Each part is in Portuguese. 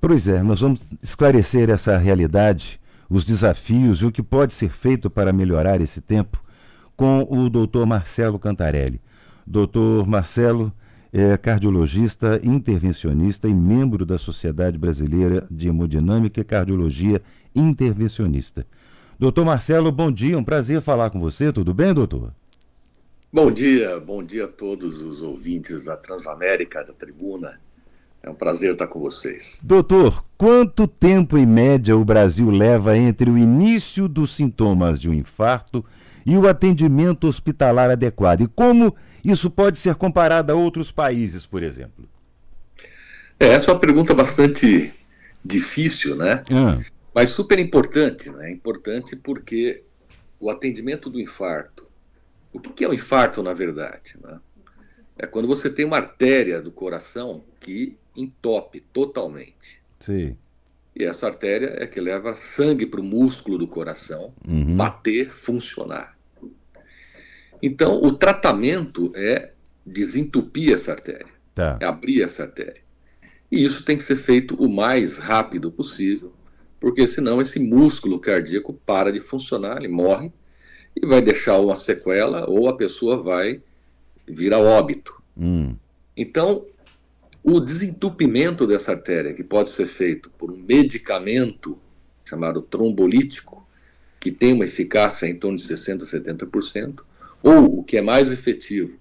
Pois é, nós vamos esclarecer essa realidade, os desafios e o que pode ser feito para melhorar esse tempo com o Dr. Marcelo Cantarelli. Dr. Marcelo é cardiologista, intervencionista e membro da Sociedade Brasileira de Hemodinâmica e Cardiologia Intervencionista. Doutor Marcelo, bom dia, um prazer falar com você, tudo bem, doutor? Bom dia a todos os ouvintes da Transamérica, da Tribuna. É um prazer estar com vocês. Doutor, quanto tempo em média o Brasil leva entre o início dos sintomas de um infarto e o atendimento hospitalar adequado? E como isso pode ser comparado a outros países, por exemplo? Essa é uma pergunta bastante difícil, né? Mas super importante, né? Importante porque o atendimento do infarto. O que é o infarto, na verdade, né? É quando você tem uma artéria do coração que entope totalmente. Sim. E essa artéria é que leva sangue para o músculo do coração bater, funcionar. Então, o tratamento é desentupir essa artéria, é abrir essa artéria. E isso tem que ser feito o mais rápido possível, porque senão esse músculo cardíaco para de funcionar, ele morre e vai deixar uma sequela ou a pessoa vai vir a óbito. Então, o desentupimento dessa artéria, que pode ser feito por um medicamento chamado trombolítico, que tem uma eficácia em torno de 60% a 70%, ou, o que é mais efetivo,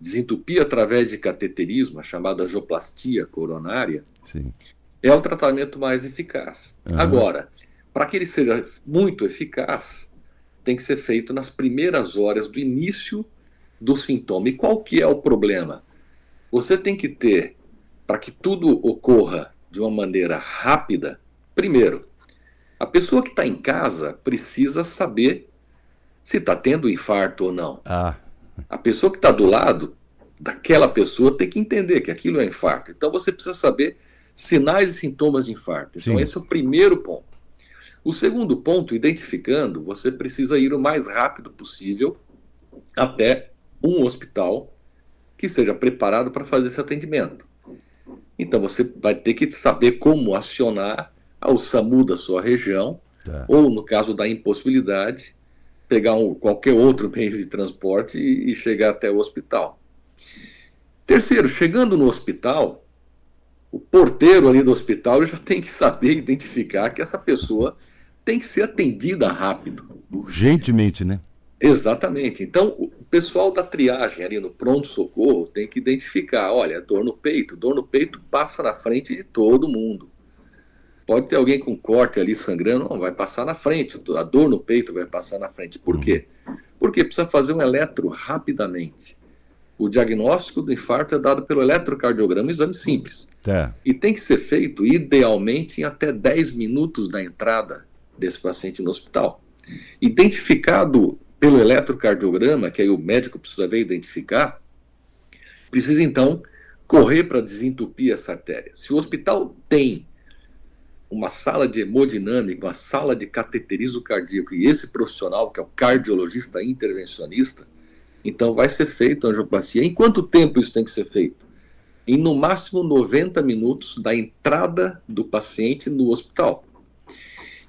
desentupir através de cateterismo, a chamada angioplastia coronária, sim, é o tratamento mais eficaz. Agora, para que ele seja muito eficaz, tem que ser feito nas primeiras horas do início do sintoma. E qual que é o problema? Você tem que ter, para que tudo ocorra de uma maneira rápida, primeiro, a pessoa que está em casa precisa saber se está tendo infarto ou não. A pessoa que está do lado daquela pessoa tem que entender que aquilo é infarto. Então você precisa saber sinais e sintomas de infarto. Então esse é o primeiro ponto. O segundo ponto, identificando, você precisa ir o mais rápido possível até um hospital que seja preparado para fazer esse atendimento. Então você vai ter que saber como acionar o SAMU da sua região, ou no caso da impossibilidade, pegar qualquer outro meio de transporte e chegar até o hospital. Terceiro, chegando no hospital, o porteiro ali do hospital já tem que saber identificar que essa pessoa tem que ser atendida rápido. Urgentemente, né? Exatamente. Então, o pessoal da triagem ali no pronto-socorro tem que identificar, olha, dor no peito passa na frente de todo mundo. Pode ter alguém com corte ali sangrando, não, vai passar na frente, a dor no peito vai passar na frente. Por quê? Porque precisa fazer um eletro rapidamente. O diagnóstico do infarto é dado pelo eletrocardiograma, um exame simples. E tem que ser feito, idealmente, em até 10 minutos da entrada desse paciente no hospital. Identificado pelo eletrocardiograma, que aí o médico precisa ver identificar, precisa então correr para desentupir essa artéria. Se o hospital tem uma sala de hemodinâmica, uma sala de cateterismo cardíaco, e esse profissional, que é o cardiologista intervencionista, então vai ser feito a angioplastia. Em quanto tempo isso tem que ser feito? Em no máximo 90 minutos da entrada do paciente no hospital.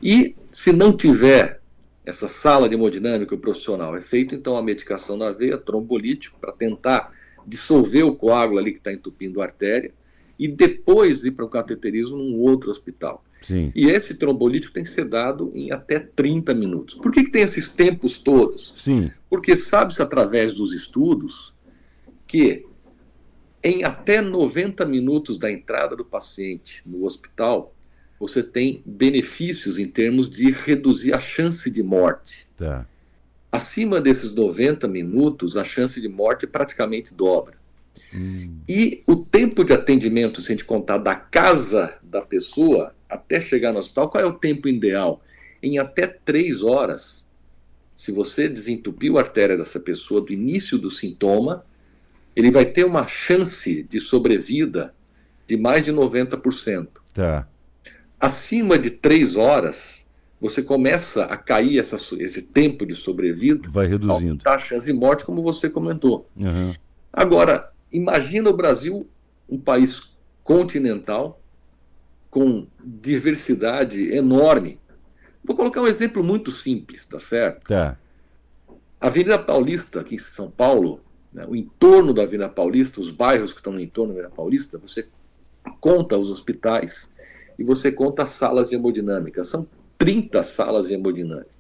E se não tiver essa sala de hemodinâmica profissional, é feito então a medicação na veia, trombolítico, para tentar dissolver o coágulo ali que está entupindo a artéria, e depois ir para o cateterismo num outro hospital. Sim. E esse trombolítico tem que ser dado em até 30 minutos. Por que tem esses tempos todos? Sim. Porque sabe-se através dos estudos que em até 90 minutos da entrada do paciente no hospital, você tem benefícios em termos de reduzir a chance de morte. Acima desses 90 minutos, a chance de morte praticamente dobra. E o tempo de atendimento, se a gente contar da casa da pessoa até chegar no hospital, qual é o tempo ideal? Em até 3 horas, se você desentupiu a artéria dessa pessoa do início do sintoma, ele vai ter uma chance de sobrevida de mais de 90%. Acima de 3 horas, você começa a cair esse tempo de sobrevida, vai reduzindo a chance de morte, como você comentou. Agora, imagina o Brasil, um país continental, com diversidade enorme. Vou colocar um exemplo muito simples, tá certo? Tá. A Avenida Paulista, aqui em São Paulo, né, o entorno da Avenida Paulista, os bairros que estão no entorno da Avenida Paulista, você conta os hospitais e você conta as salas de hemodinâmica. São 30 salas de hemodinâmica,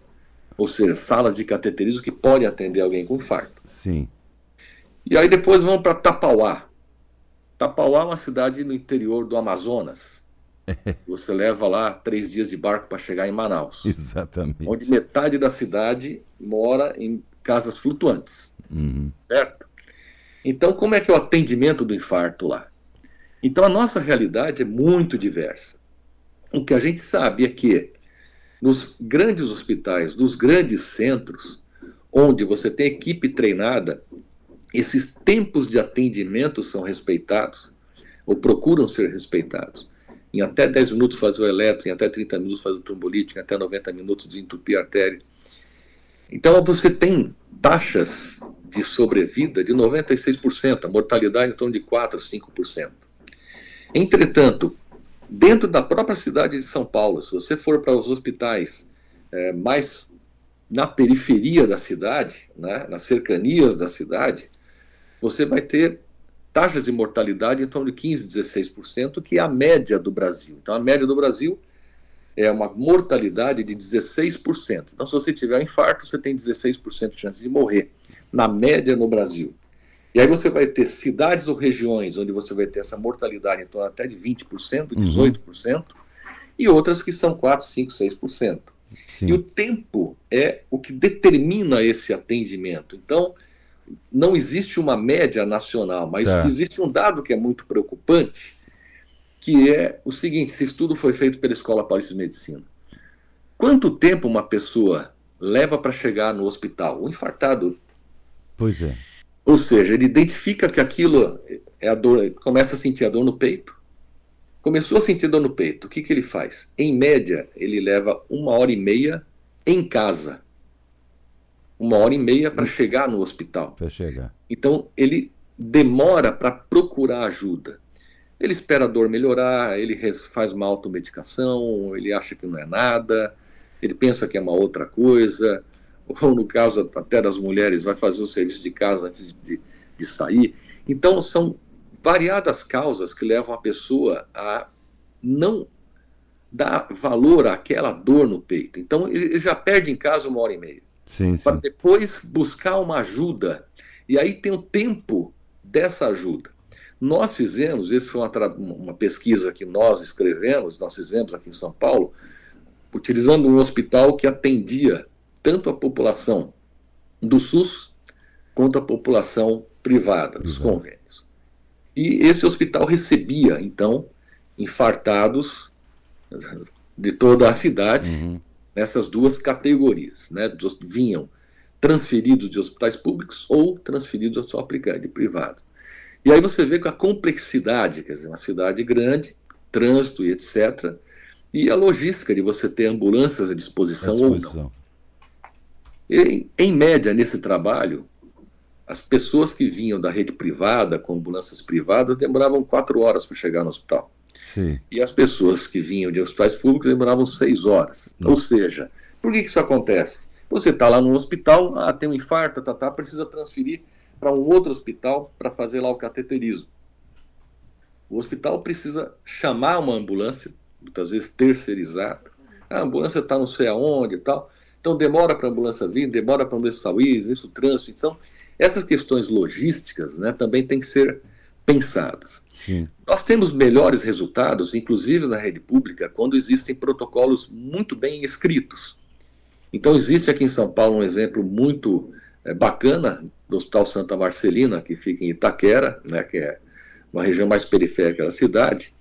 ou seja, salas de cateterismo que podem atender alguém com infarto. Sim. E aí depois vamos para Tapauá. Tapauá é uma cidade no interior do Amazonas. Você leva lá 3 dias de barco para chegar em Manaus. Exatamente. Onde metade da cidade mora em casas flutuantes. Uhum. Certo? Então, como é que é o atendimento do infarto lá? Então, a nossa realidade é muito diversa. O que a gente sabe é que nos grandes hospitais, nos grandes centros, onde você tem equipe treinada, esses tempos de atendimento são respeitados, ou procuram ser respeitados. Em até 10 minutos fazer o eletro, em até 30 minutos fazer o trombolítico, em até 90 minutos desentupir a artéria. Então você tem taxas de sobrevida de 96%, a mortalidade em torno de 4%, 5%. Entretanto, dentro da própria cidade de São Paulo, se você for para os hospitais mais na periferia da cidade, né, nas cercanias da cidade, você vai ter taxas de mortalidade em torno de 15%, 16%, que é a média do Brasil. Então, a média do Brasil é uma mortalidade de 16%. Então, se você tiver um infarto, você tem 16% de chance de morrer, na média no Brasil. E aí você vai ter cidades ou regiões onde você vai ter essa mortalidade em torno até de 20%, 18%, e outras que são 4%, 5%, 6%. Sim. E o tempo é o que determina esse atendimento. Então, não existe uma média nacional, mas existe um dado que é muito preocupante, que é o seguinte: esse estudo foi feito pela Escola Paulista de Medicina. Quanto tempo uma pessoa leva para chegar no hospital? Um infartado. Pois é. Ou seja, ele identifica que aquilo é a dor, começa a sentir a dor no peito. Começou a sentir dor no peito, o que ele faz? Em média, ele leva 1h30 em casa. 1h30 para chegar no hospital. Para chegar. Então, ele demora para procurar ajuda. Ele espera a dor melhorar, ele faz uma automedicação, ele acha que não é nada, ele pensa que é uma outra coisa, ou no caso até das mulheres, vai fazer o serviço de casa antes de sair. Então, são variadas causas que levam a pessoa a não dar valor àquela dor no peito. Então, ele já perde em casa 1h30. Para depois buscar uma ajuda. E aí tem o tempo dessa ajuda. Nós fizemos, essa foi uma pesquisa que nós escrevemos, nós fizemos aqui em São Paulo, utilizando um hospital que atendia tanto a população do SUS quanto a população privada, dos convênios. E esse hospital recebia, então, infartados de toda a cidade, nessas duas categorias, né? Vinham transferidos de hospitais públicos ou transferidos só de privado. E aí você vê com a complexidade, quer dizer, uma cidade grande, trânsito e etc., e a logística de você ter ambulâncias à disposição ou não. E, em média, nesse trabalho, as pessoas que vinham da rede privada, com ambulâncias privadas, demoravam 4 horas para chegar no hospital. Sim. E as pessoas que vinham de hospitais públicos demoravam 6 horas. Ou seja, por que isso acontece? Você está lá no hospital, tem um infarto, precisa transferir para um outro hospital para fazer lá o cateterismo. O hospital precisa chamar uma ambulância, muitas vezes terceirizada. A ambulância está não sei aonde e tal. Então demora para a ambulância vir, demora para a ambulância sair, existe o trânsito. Então, essas questões logísticas, né, também têm que ser pensadas. Sim. Nós temos melhores resultados, inclusive na rede pública, quando existem protocolos muito bem escritos. Então existe aqui em São Paulo um exemplo muito bacana do Hospital Santa Marcelina, que fica em Itaquera, né, que é uma região mais periférica da cidade,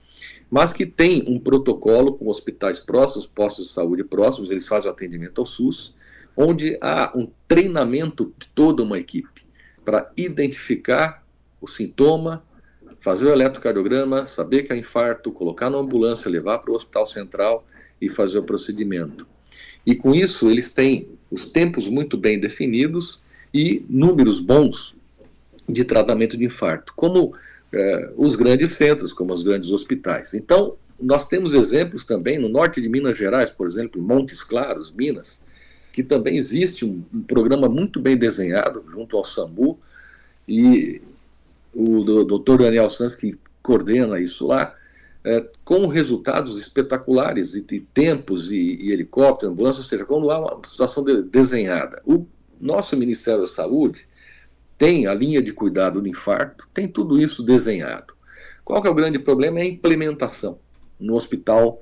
mas que tem um protocolo com hospitais próximos, postos de saúde próximos, eles fazem o atendimento ao SUS, onde há um treinamento de toda uma equipe para identificar o sintoma, fazer o eletrocardiograma, saber que é infarto, colocar na ambulância, levar para o hospital central e fazer o procedimento. E com isso eles têm os tempos muito bem definidos e números bons de tratamento de infarto, como os grandes centros, como os grandes hospitais. Então, nós temos exemplos também no norte de Minas Gerais, por exemplo, em Montes Claros, Minas, que também existe um programa muito bem desenhado junto ao SAMU, e o Dr. Daniel Santos, que coordena isso lá, com resultados espetaculares, e tempos, e helicóptero, ambulância, ou seja, quando há uma situação desenhada. O nosso Ministério da Saúde tem a linha de cuidado do infarto, tem tudo isso desenhado. Qual que é o grande problema? É a implementação no hospital,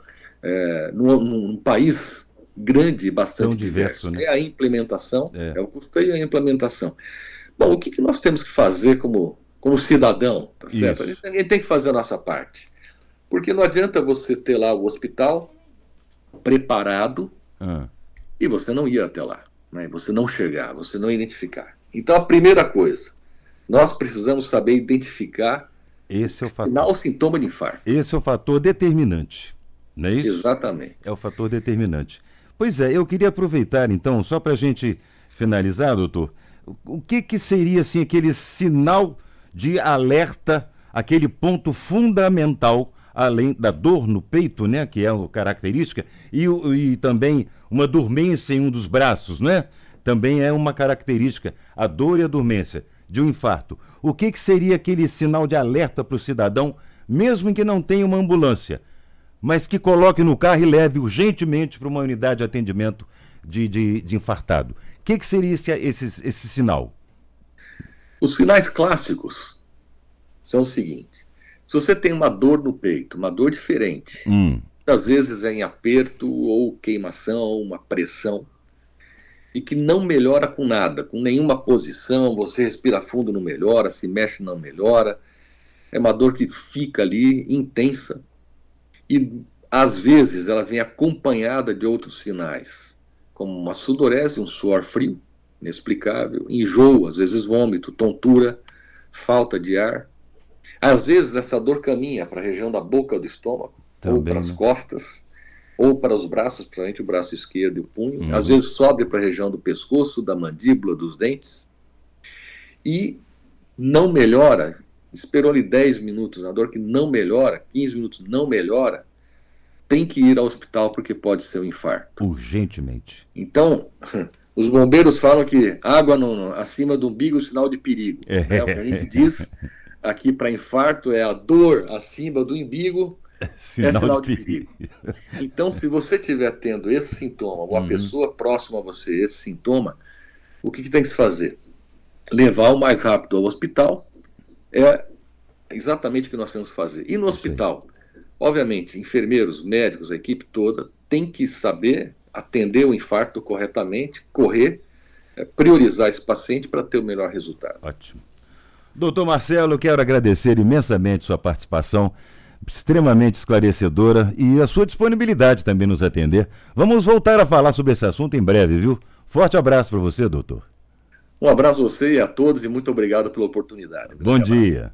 num país grande e bastante diverso. Né? É a implementação, é o custeio e a implementação. Bom, o que nós temos que fazer como cidadão, tá certo? A gente tem que fazer a nossa parte. Porque não adianta você ter lá o hospital preparado e você não ir até lá, né? Você não chegar, você não identificar. Então, a primeira coisa, nós precisamos saber identificar sinal ou sintoma de infarto. Esse é o fator determinante, não é isso? Exatamente. É o fator determinante. Pois é, eu queria aproveitar, então, só para a gente finalizar, doutor, o que seria, assim, aquele sinal de alerta, aquele ponto fundamental, além da dor no peito, né, que é a característica, e também uma dormência em um dos braços, né? Também é uma característica, a dor e a dormência de um infarto. O que seria aquele sinal de alerta para o cidadão, mesmo que não tenha uma ambulância, mas que coloque no carro e leve urgentemente para uma unidade de atendimento de infartado? O que seria esse sinal? Os sinais clássicos são o seguinte: se você tem uma dor no peito, uma dor diferente, às vezes é em aperto ou queimação, uma pressão, e que não melhora com nada, com nenhuma posição, você respira fundo, não melhora, se mexe, não melhora, é uma dor que fica ali intensa, e às vezes ela vem acompanhada de outros sinais, como uma sudorese, um suor frio, inexplicável, enjoo, às vezes vômito, tontura, falta de ar. Às vezes essa dor caminha para a região da boca do estômago, ou para as costas, ou para os braços, principalmente o braço esquerdo e o punho. Às vezes sobe para a região do pescoço, da mandíbula, dos dentes. E não melhora, esperou ali 10 minutos, na dor que não melhora, 15 minutos não melhora, tem que ir ao hospital porque pode ser um infarto. Urgentemente. Então, os bombeiros falam que água acima do umbigo é sinal de perigo. Né? O que a gente diz aqui para infarto é a dor acima do umbigo sinal de perigo. Então, se você estiver tendo esse sintoma, ou a pessoa próxima a você esse sintoma, o que tem que se fazer? Levar o mais rápido ao hospital. É exatamente o que nós temos que fazer. E no hospital, obviamente, enfermeiros, médicos, a equipe toda tem que saber atender o infarto corretamente, correr, priorizar esse paciente para ter o melhor resultado. Ótimo. Doutor Marcelo, eu quero agradecer imensamente sua participação, extremamente esclarecedora, e a sua disponibilidade também nos atender. Vamos voltar a falar sobre esse assunto em breve, viu? Forte abraço para você, doutor. Um abraço a você e a todos, e muito obrigado pela oportunidade. Bom dia.